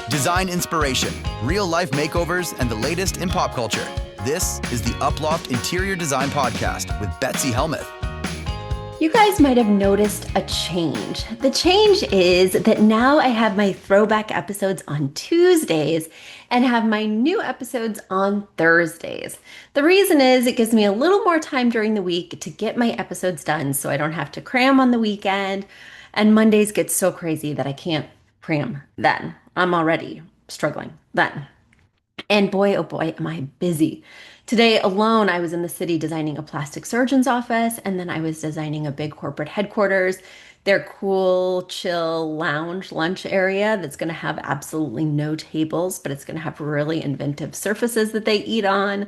Design inspiration, real-life makeovers, and the latest in pop culture. This is the Uploft Interior Design Podcast with Betsy Helmuth. You guys might have noticed a change. The change is that now I have my throwback episodes on Tuesdays and have my new episodes on Thursdays. The reason is it gives me a little more time during the week to get my episodes done so I don't have to cram on the weekend. And Mondays get so crazy that I can't cram then. I'm already struggling then. And boy, oh boy, am I busy. Today alone, I was in the city designing a plastic surgeon's office, and then I was designing a big corporate headquarters, their cool, chill lounge lunch area that's going to have absolutely no tables, but it's going to have really inventive surfaces that they eat on.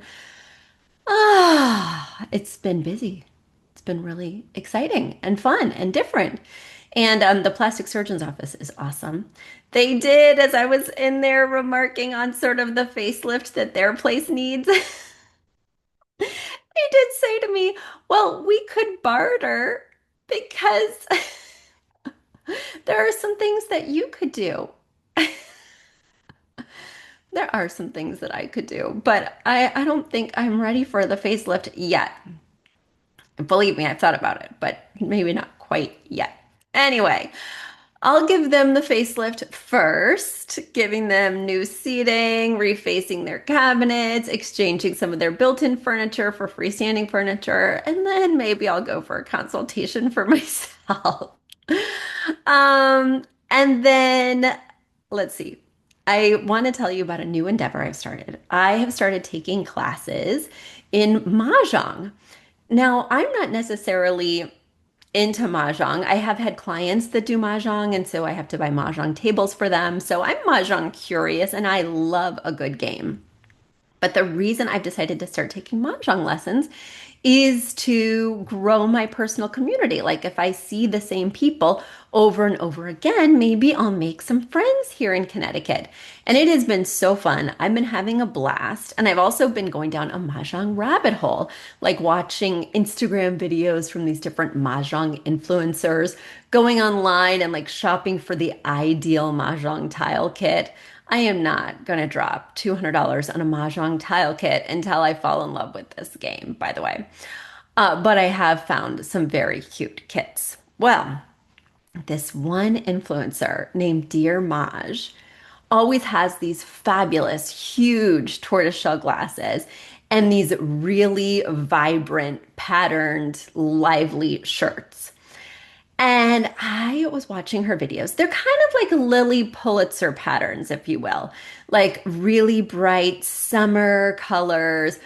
It's been busy. It's been really exciting and fun and different. And the plastic surgeon's office is awesome. They did, as I was in there remarking on sort of the facelift that their place needs, they did say to me, well, we could barter because there are some things that you could do. There are some things that I could do, but I don't think I'm ready for the facelift yet. Believe me, I've thought about it, but maybe not quite yet. Anyway, I'll give them the facelift first, giving them new seating, refacing their cabinets, exchanging some of their built-in furniture for freestanding furniture, and then maybe I'll go for a consultation for myself. And then let's see. I want to tell you about a new endeavor I've started. I have started taking classes in Mahjong. Now, I'm not necessarily into Mahjong. I have had clients that do Mahjong, and so I have to buy Mahjong tables for them. So I'm Mahjong curious, and I love a good game. But the reason I've decided to start taking Mahjong lessons is to grow my personal community. Like if I see the same people over and over again, maybe I'll make some friends here in Connecticut. And it has been so fun. I've been having a blast. And I've also been going down a Mahjong rabbit hole, like watching Instagram videos from these different Mahjong influencers, going online and like shopping for the ideal Mahjong tile kit. I am not going to drop $200 on a Mahjong tile kit until I fall in love with this game, by the way. But I have found some very cute kits. Well, this one influencer named Dear Maj always has these fabulous, huge tortoiseshell glasses and these really vibrant, patterned, lively shirts. And I was watching her videos. They're kind of like Lily Pulitzer patterns, if you will, like really bright summer colors,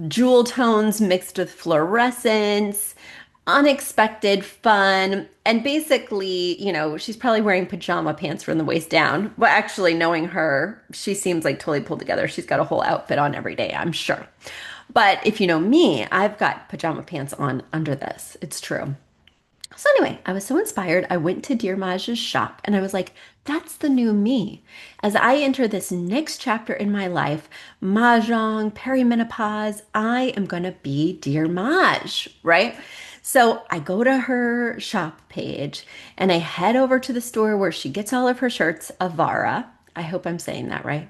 jewel tones mixed with fluorescence, unexpected fun. And basically, she's probably wearing pajama pants from the waist down. But actually, knowing her, she seems like totally pulled together. She's got a whole outfit on every day, I'm sure. But if you know me, I've got pajama pants on under this. It's true. So anyway, I was so inspired. I went to Dear Maj's shop and I was like, that's the new me. As I enter this next chapter in my life, Mahjong, perimenopause, I am going to be Dear Maj, right? So I go to her shop page and I head over to the store where she gets all of her shirts, Avara. I hope I'm saying that right.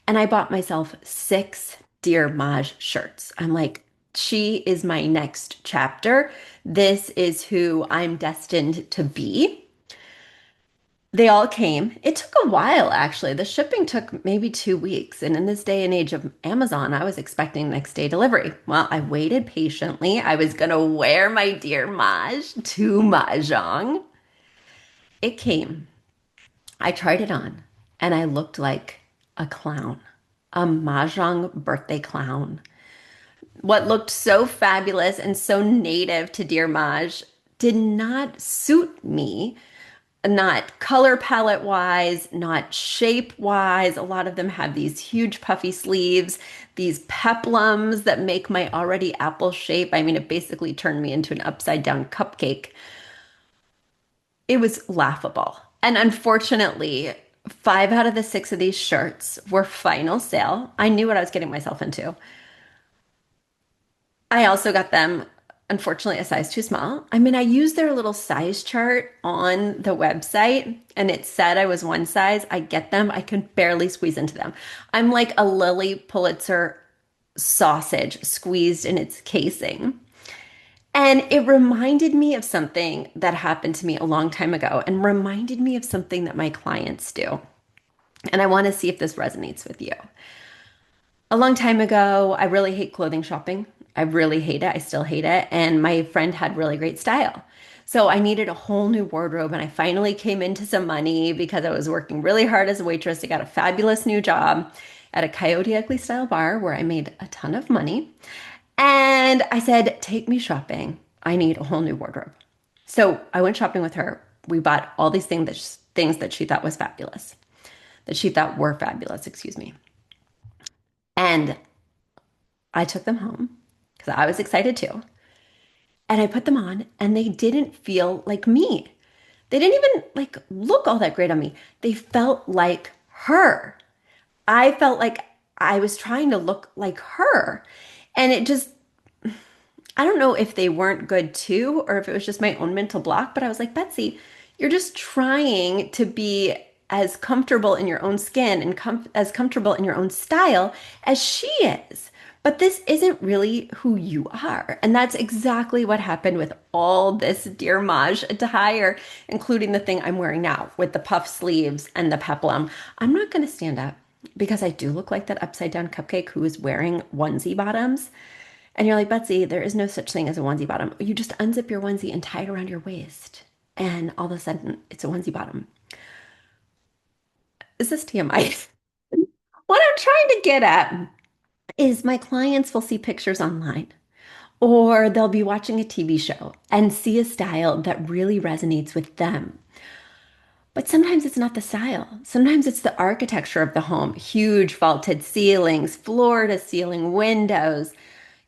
And I bought myself 6 Dear Maj shirts. I'm like, she is my next chapter. This is who I'm destined to be. They all came. It took a while, actually. The shipping took maybe 2 weeks. And in this day and age of Amazon, I was expecting next day delivery. Well, I waited patiently. I was going to wear my Dear Maj to Mahjong. It came. I tried it on, and I looked like a clown, a Mahjong birthday clown. What looked so fabulous and so native to Dear Maj did not suit me, not color palette wise, not shape wise. A lot of them have these huge puffy sleeves, these peplums that make my already apple shape. I mean, it basically turned me into an upside down cupcake. It was laughable. And unfortunately, 5 out of the 6 of these shirts were final sale. I knew what I was getting myself into. I also got them unfortunately a size too small. I mean, I used their little size chart on the website and it said I was one size. I get them. I can barely squeeze into them. I'm like a Lily Pulitzer sausage squeezed in its casing. And it reminded me of something that happened to me a long time ago and reminded me of something that my clients do. And I want to see if this resonates with you. A long time ago, I really hate clothing shopping. I really hate it. I still hate it. And my friend had really great style. So I needed a whole new wardrobe. And I finally came into some money because I was working really hard as a waitress. I got a fabulous new job at a Coyote Ugly style bar where I made a ton of money. And I said, take me shopping. I need a whole new wardrobe. So I went shopping with her. We bought all these things that she thought was fabulous, that she thought were fabulous, excuse me. And I took them home because I was excited too. And I put them on and they didn't feel like me. They didn't even like look all that great on me. They felt like her. I felt like I was trying to look like her. And it just, I don't know if they weren't good too, or if it was just my own mental block, but I was like, Betsy, you're just trying to be as comfortable in your own skin and as comfortable in your own style as she is. But this isn't really who you are. And that's exactly what happened with all this Dear Maj attire, including the thing I'm wearing now with the puff sleeves and the peplum. I'm not going to stand up because I do look like that upside down cupcake who is wearing onesie bottoms. And you're like, Betsy, there is no such thing as a onesie bottom. You just unzip your onesie and tie it around your waist. And all of a sudden, it's a onesie bottom. Is this TMI? What I'm trying to get at is my clients will see pictures online or they'll be watching a TV show and see a style that really resonates with them. But sometimes it's not the style. Sometimes it's the architecture of the home. Huge vaulted ceilings, floor to ceiling windows,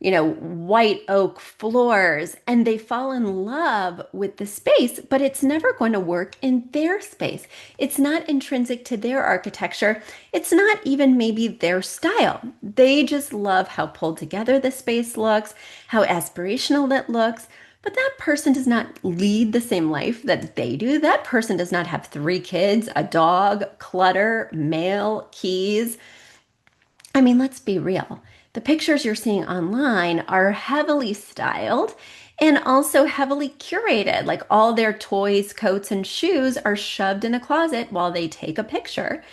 white oak floors, and they fall in love with the space, but it's never going to work in their space. It's not intrinsic to their architecture. It's not even maybe their style. They just love how pulled together the space looks, how aspirational it looks. But that person does not lead the same life that they do. That person does not have 3 kids, a dog, clutter, mail, keys. I mean, let's be real. The pictures you're seeing online are heavily styled and also heavily curated. Like all their toys, coats, and shoes are shoved in a closet while they take a picture.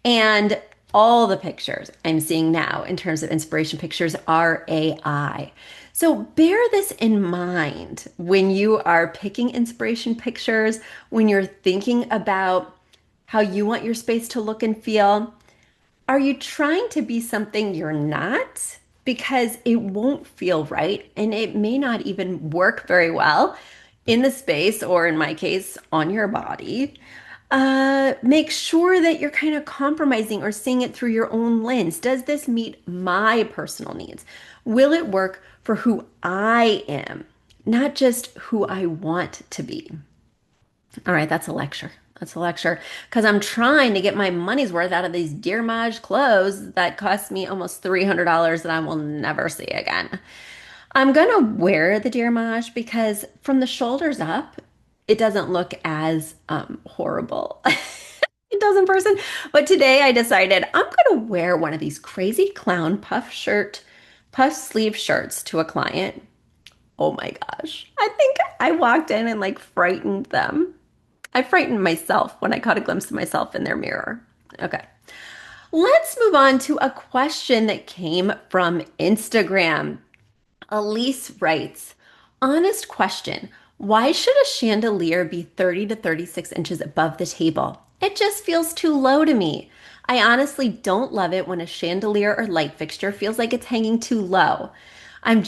And all the pictures I'm seeing now in terms of inspiration pictures are AI. So bear this in mind when you are picking inspiration pictures, when you're thinking about how you want your space to look and feel. Are you trying to be something you're not? Because it won't feel right and it may not even work very well in the space or, in my case, on your body. Make sure that you're kind of compromising or seeing it through your own lens. Does this meet my personal needs? Will it work for who I am, not just who I want to be? All right, that's a lecture. That's a lecture because I'm trying to get my money's worth out of these Dear Maj clothes that cost me almost $300 that I will never see again. I'm going to wear the Dear Maj because from the shoulders up, it doesn't look as horrible. It does in person. But today I decided I'm going to wear one of these crazy clown puff sleeve shirts to a client. Oh my gosh. I think I walked in and like frightened them. I frightened myself when I caught a glimpse of myself in their mirror. Okay. Let's move on to a question that came from Instagram. Elise writes, honest question. Why should a chandelier be 30 to 36 inches above the table? It just feels too low to me. I honestly don't love it when a chandelier or light fixture feels like it's hanging too low. I'm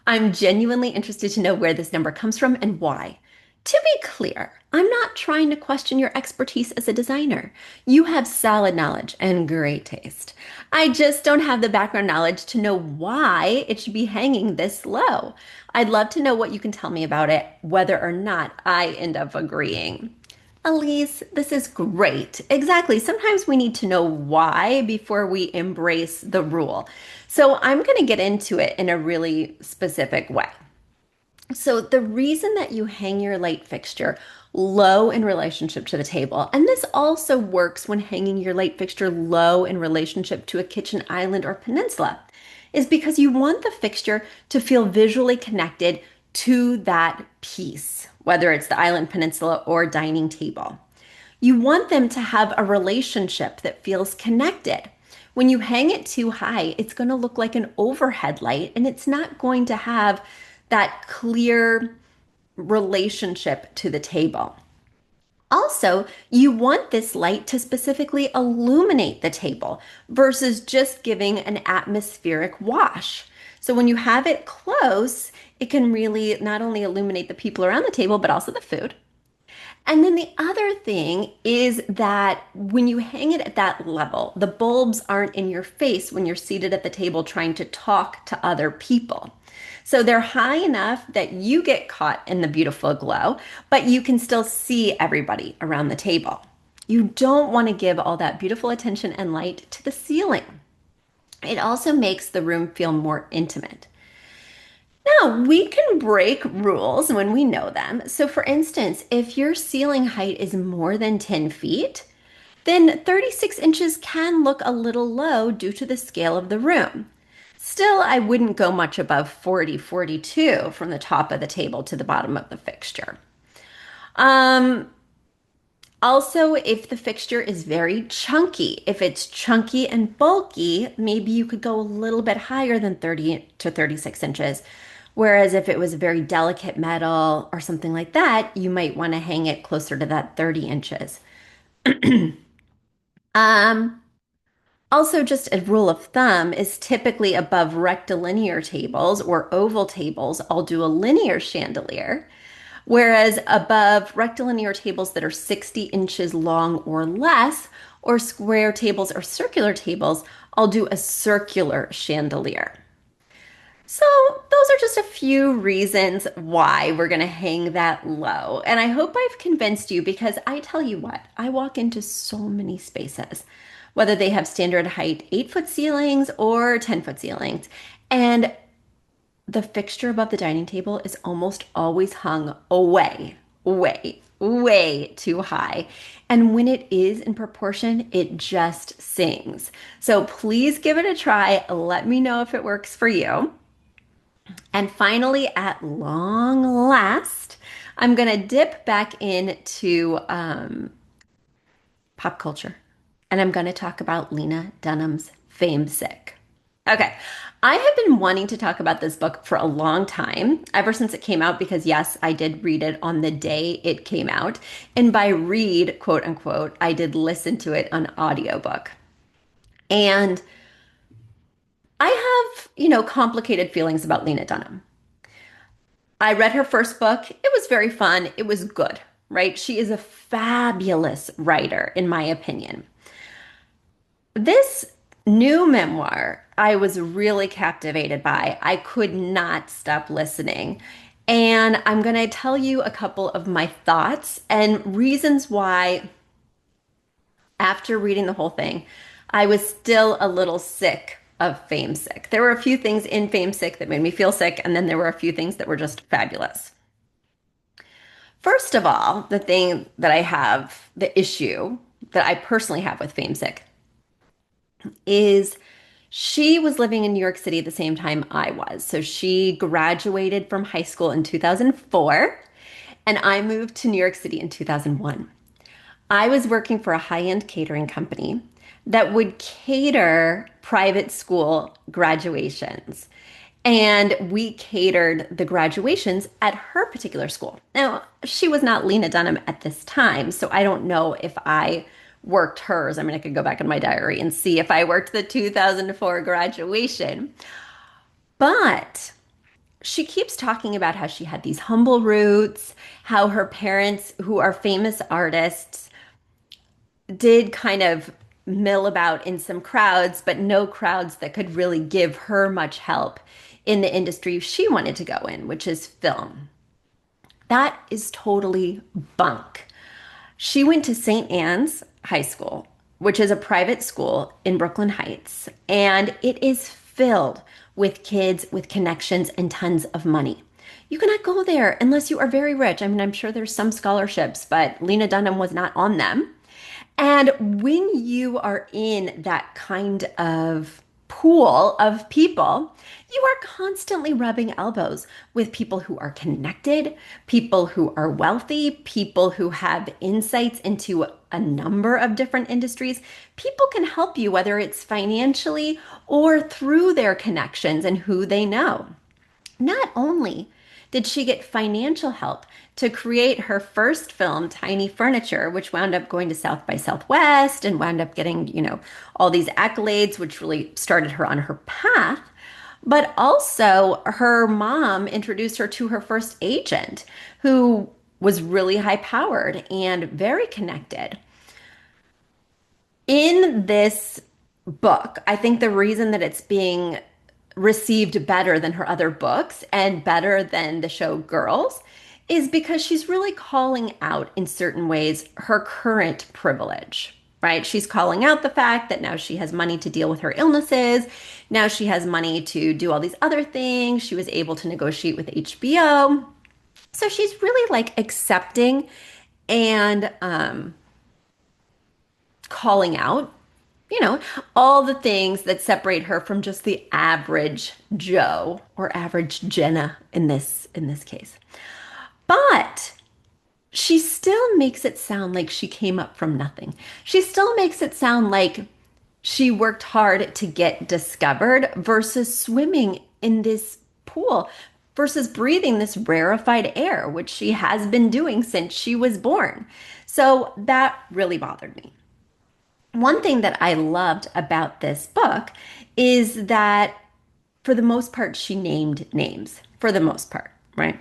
I'm genuinely interested to know where this number comes from and why. To be clear, I'm not trying to question your expertise as a designer. You have solid knowledge and great taste. I just don't have the background knowledge to know why it should be hanging this low. I'd love to know what you can tell me about it, whether or not I end up agreeing. Elise, this is great. Exactly. Sometimes we need to know why before we embrace the rule. So I'm going to get into it in a really specific way. So the reason that you hang your light fixture low in relationship to the table, and this also works when hanging your light fixture low in relationship to a kitchen island or peninsula, is because you want the fixture to feel visually connected to that piece, whether it's the island, peninsula, or dining table. You want them to have a relationship that feels connected. When you hang it too high, it's going to look like an overhead light and it's not going to have that clear relationship to the table. Also, you want this light to specifically illuminate the table versus just giving an atmospheric wash. So when you have it close, it can really not only illuminate the people around the table, but also the food. And then the other thing is that when you hang it at that level, the bulbs aren't in your face when you're seated at the table trying to talk to other people. So they're high enough that you get caught in the beautiful glow, but you can still see everybody around the table. You don't want to give all that beautiful attention and light to the ceiling. It also makes the room feel more intimate. Now, we can break rules when we know them. So, for instance, if your ceiling height is more than 10 feet, then 36 inches can look a little low due to the scale of the room. Still, I wouldn't go much above 40, 42 from the top of the table to the bottom of the fixture. Also, if the fixture is very chunky, if it's chunky and bulky, maybe you could go a little bit higher than 30 to 36 inches. Whereas if it was very delicate metal or something like that, you might want to hang it closer to that 30 inches. Um, Also, just a rule of thumb is typically above rectilinear tables or oval tables, I'll do a linear chandelier. Whereas above rectilinear tables that are 60 inches long or less, or square tables or circular tables, I'll do a circular chandelier. So, those are just a few reasons why we're going to hang that low. And I hope I've convinced you because I tell you what, I walk into so many spaces, whether they have standard height 8-foot ceilings or 10-foot ceilings. And the fixture above the dining table is almost always hung way too high. And when it is in proportion, it just sings. So please give it a try. Let me know if it works for you. And finally, at long last, I'm going to dip back into pop culture. And I'm going to talk about Lena Dunham's Famesick. Okay, I have been wanting to talk about this book for a long time, ever since it came out, because yes, I did read it on the day it came out. And by read, quote unquote, I did listen to it on audiobook. And I have, complicated feelings about Lena Dunham. I read her first book. It was very fun. It was good, right? She is a fabulous writer, in my opinion. This new memoir, I was really captivated by. I could not stop listening. And I'm going to tell you a couple of my thoughts and reasons why, after reading the whole thing, I was still a little sick of Famesick. There were a few things in Famesick that made me feel sick, and then there were a few things that were just fabulous. First of all, the thing that I have, the issue that I personally have with Famesick is she was living in New York City at the same time I was. So she graduated from high school in 2004, and I moved to New York City in 2001. I was working for a high-end catering company that would cater private school graduations. And we catered the graduations at her particular school. Now, she was not Lena Dunham at this time, so I don't know if I worked hers. I mean, I could go back in my diary and see if I worked the 2004 graduation. But she keeps talking about how she had these humble roots, how her parents, who are famous artists, did kind of mill about in some crowds, but no crowds that could really give her much help in the industry she wanted to go in, which is film. That is totally bunk. She went to St. Anne's High School, which is a private school in Brooklyn Heights, and it is filled with kids with connections and tons of money. You cannot go there unless you are very rich. I mean, I'm sure there's some scholarships, but Lena Dunham was not on them. And when you are in that kind of pool of people, you are constantly rubbing elbows with people who are connected, people who are wealthy, people who have insights into a number of different industries. People can help you, whether it's financially or through their connections and who they know. Not only did she get financial help to create her first film, Tiny Furniture, which wound up going to South by Southwest and wound up getting, all these accolades, which really started her on her path. But also, her mom introduced her to her first agent, who was really high powered and very connected. In this book, I think the reason that it's being received better than her other books and better than the show Girls is because she's really calling out in certain ways her current privilege, right? She's calling out the fact that now she has money to deal with her illnesses. Now she has money to do all these other things. She was able to negotiate with HBO. So she's really like accepting and calling out, all the things that separate her from just the average Joe or average Jenna in this case. But she still makes it sound like she came up from nothing. She still makes it sound like she worked hard to get discovered versus swimming in this pool versus breathing this rarefied air, which she has been doing since she was born. So that really bothered me. One thing that I loved about this book is that for the most part, she named names for the most part, right?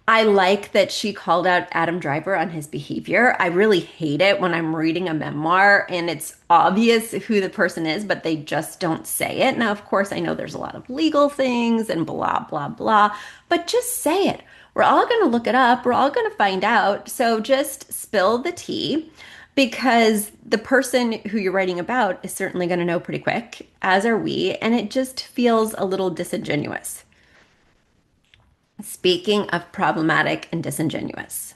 I like that she called out Adam Driver on his behavior. I really hate it when I'm reading a memoir and it's obvious who the person is, but they just don't say it. Now, of course, I know there's a lot of legal things and blah, blah, blah, but just say it. We're all going to look it up. We're all going to find out. So just spill the tea because the person who you're writing about is certainly going to know pretty quick, as are we, and it just feels a little disingenuous. Speaking of problematic and disingenuous,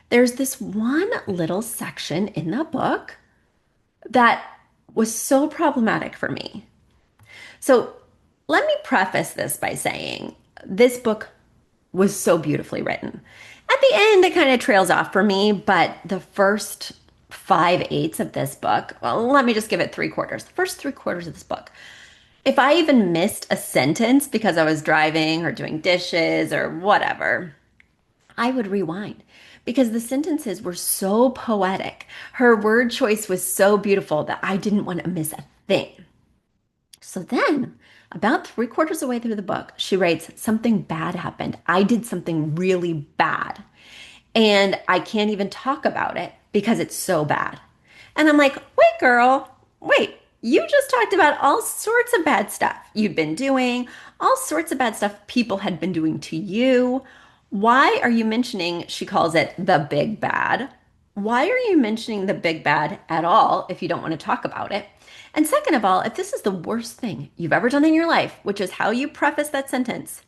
there's this one little section in the book that was so problematic for me. So let me preface this by saying this book was so beautifully written. At the end, it kind of trails off for me, but the first 5/8 of this book, well, let me just give it 3/4. The first 3/4 of this book, if I even missed a sentence because I was driving or doing dishes or whatever, I would rewind because the sentences were so poetic. Her word choice was so beautiful that I didn't want to miss a thing. So then, about 3/4 of the way through the book, she writes, something bad happened. I did something really bad. And I can't even talk about it because it's so bad. And I'm like, wait, girl, wait. You just talked about all sorts of bad stuff you'd been doing, all sorts of bad stuff people had been doing to you. Why are you mentioning, she calls it the big bad? Why are you mentioning the big bad at all if you don't want to talk about it? And second of all, if this is the worst thing you've ever done in your life, which is how you preface that sentence,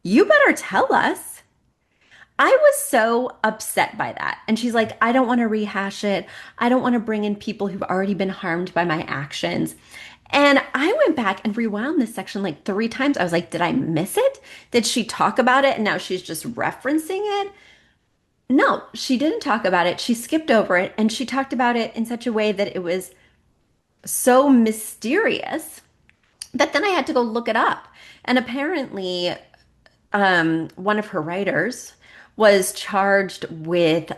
you better tell us. I was so upset by that. And she's like, I don't want to rehash it. I don't want to bring in people who've already been harmed by my actions. And I went back and rewound this section like 3 times. I was like, did I miss it? Did she talk about it and now she's just referencing it? No, she didn't talk about it. She skipped over it and she talked about it in such a way that it was so mysterious that then I had to go look it up. And apparently, one of her writers was charged with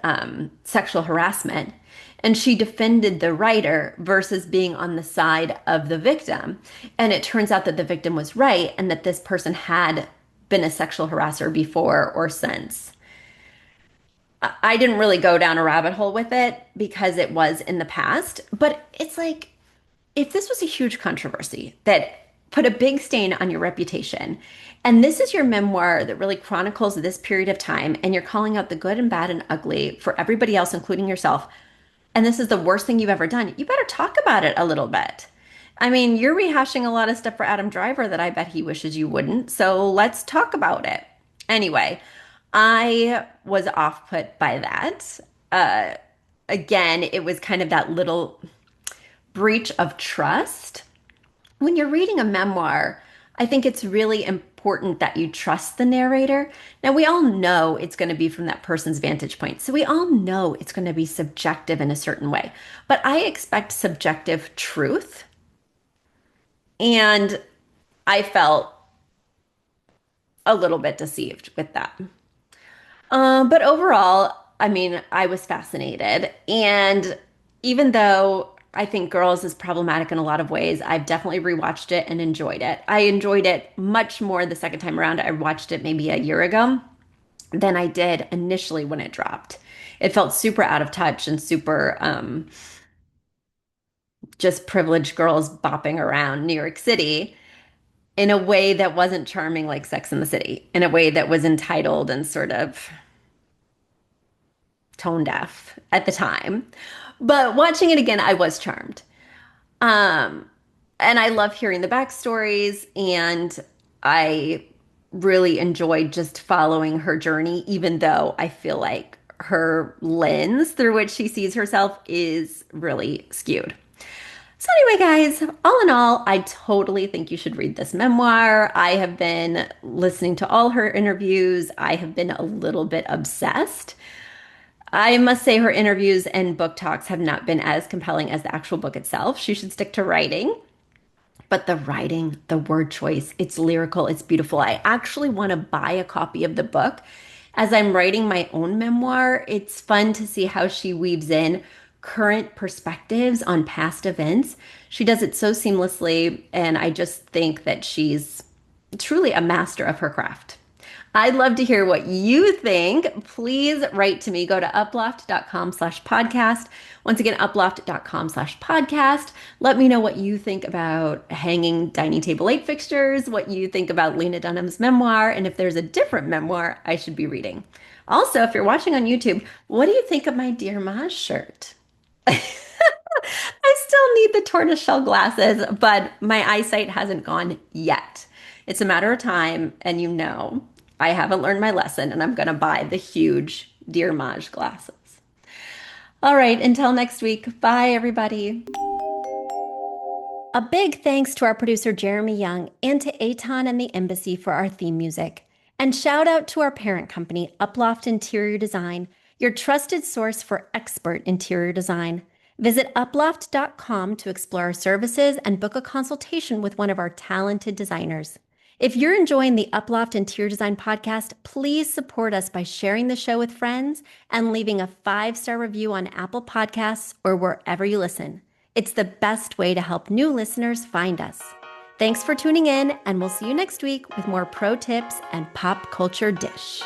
sexual harassment. And she defended the writer versus being on the side of the victim. And it turns out that the victim was right and that this person had been a sexual harasser before or since. I didn't really go down a rabbit hole with it because it was in the past. But it's like, if this was a huge controversy that put a big stain on your reputation. And this is your memoir that really chronicles this period of time, and you're calling out the good and bad and ugly for everybody else, including yourself. And this is the worst thing you've ever done. You better talk about it a little bit. I mean, you're rehashing a lot of stuff for Adam Driver that I bet he wishes you wouldn't. So let's talk about it. Anyway, I was off put by that. Uh, Again, it was kind of that little breach of trust. When you're reading a memoir, I think it's really important that you trust the narrator. Now, we all know it's going to be from that person's vantage point. So we all know it's going to be subjective in a certain way. But I expect subjective truth. And I felt a little bit deceived with that. But overall, I mean, I was fascinated. And even though I think Girls is problematic in a lot of ways, I've definitely rewatched it and enjoyed it. I enjoyed it much more the second time around. I watched it maybe a year ago than I did initially when it dropped. It felt super out of touch and super just privileged girls bopping around New York City in a way that wasn't charming like Sex in the City, in a way that was entitled and sort of tone deaf at the time. But watching it again, I was charmed. Um, and I love hearing the backstories, and I really enjoyed just following her journey, even though I feel like her lens through which she sees herself is really skewed. So, anyway, guys, all in all, I totally think you should read this memoir. I have been listening to all her interviews. I have been a little bit obsessed. I must say her interviews and book talks have not been as compelling as the actual book itself. She should stick to writing. But the writing, the word choice, it's lyrical, it's beautiful. I actually want to buy a copy of the book. As I'm writing my own memoir, it's fun to see how she weaves in current perspectives on past events. She does it so seamlessly, and I just think that she's truly a master of her craft. I'd love to hear what you think. Please write to me. Go to uploft.com/podcast. Once again, uploft.com/podcast. Let me know what you think about hanging dining table light fixtures, what you think about Lena Dunham's memoir, and if there's a different memoir I should be reading. Also, if you're watching on YouTube, what do you think of my Dear Maj shirt? I still need the tortoiseshell glasses, but my eyesight hasn't gone yet. It's a matter of time, and I haven't learned my lesson, and I'm going to buy the huge Dear Maj glasses. All right, until next week, bye everybody. A big thanks to our producer Jeremy Young and to Aton and the Embassy for our theme music. And shout out to our parent company, Uploft Interior Design, your trusted source for expert interior design. Visit uploft.com to explore our services and book a consultation with one of our talented designers. If you're enjoying the Uploft Interior Design Podcast, please support us by sharing the show with friends and leaving a 5-star review on Apple Podcasts or wherever you listen. It's the best way to help new listeners find us. Thanks for tuning in, and we'll see you next week with more pro tips and pop culture dish.